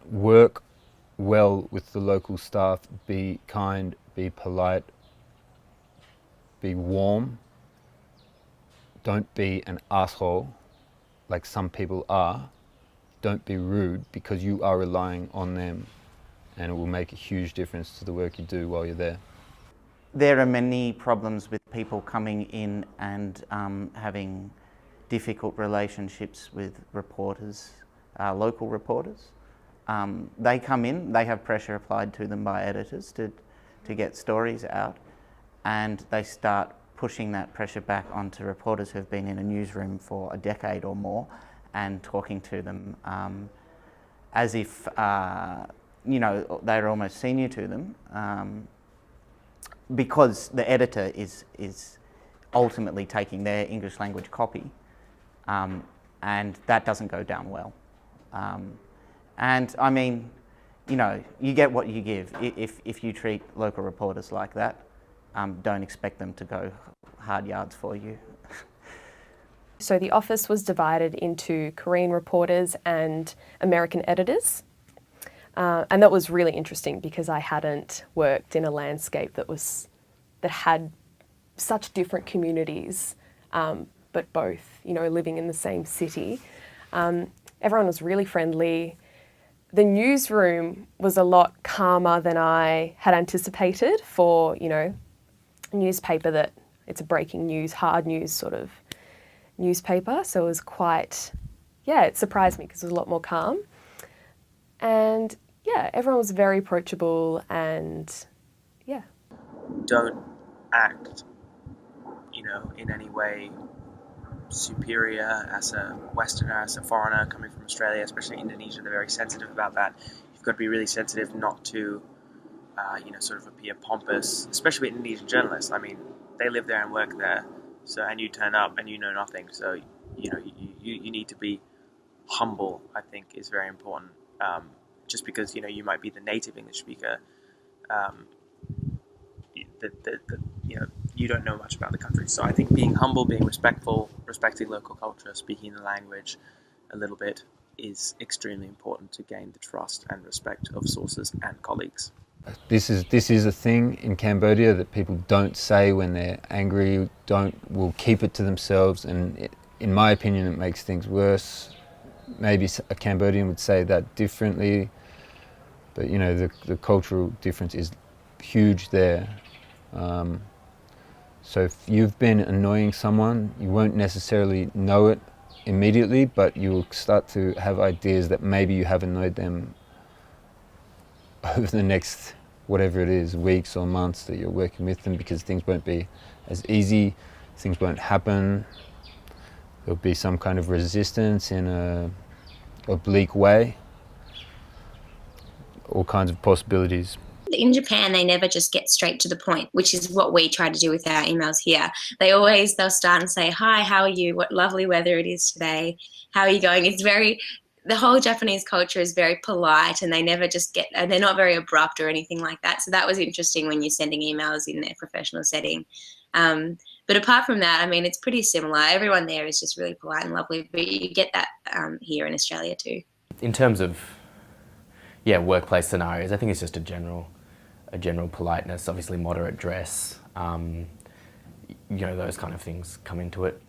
work well with the local staff, be kind, be polite, be warm. Don't be an asshole like some people are. Don't be rude, because you are relying on them, and it will make a huge difference to the work you do while you're there. There are many problems with people coming in and having difficult relationships with reporters, local reporters. They come in, they have pressure applied to them by editors to get stories out, and they start pushing that pressure back onto reporters who've been in a newsroom for a decade or more and talking to them as if they're almost senior to them, because the editor is ultimately taking their English language copy, and that doesn't go down well. And I mean, you get what you give. If you treat local reporters like that, don't expect them to go hard yards for you. So the office was divided into Korean reporters and American editors. And that was really interesting because I hadn't worked in a landscape that had such different communities, but both, living in the same city. Everyone was really friendly. The newsroom was a lot calmer than I had anticipated for, a newspaper that it's a breaking news, hard news sort of newspaper. So it was it surprised me because it was a lot more calm. And everyone was very approachable and Don't act, in any way superior as a Westerner, as a foreigner coming from Australia, especially Indonesia. They're very sensitive about that. You've got to be really sensitive not to, sort of appear pompous, especially with Indonesian journalists. I mean, they live there and work there, and you turn up and you know nothing. So, you need to be humble, I think, is very important. Just because, you might be the native English speaker, you don't know much about the country. So I think being humble, being respectful, respecting local culture, speaking the language a little bit is extremely important to gain the trust and respect of sources and colleagues. This is a thing in Cambodia that people don't say when they're angry, will keep it to themselves, and in my opinion it makes things worse. Maybe a Cambodian would say that differently, but the cultural difference is huge there. So if you've been annoying someone, you won't necessarily know it immediately, but you will start to have ideas that maybe you have annoyed them over the next, whatever it is, weeks or months that you're working with them, because things won't be as easy, things won't happen. There'll be some kind of resistance in a oblique way, all kinds of possibilities. In Japan, they never just get straight to the point, which is what we try to do with our emails here. They'll start and say, "Hi, how are you? What lovely weather it is today. How are you going?" The whole Japanese culture is very polite, and they never just they're not very abrupt or anything like that. So that was interesting when you're sending emails in their professional setting. But apart from that, I mean, it's pretty similar. Everyone there is just really polite and lovely, but you get that here in Australia too. In terms of, workplace scenarios, I think it's just a general politeness, obviously moderate dress, those kind of things come into it.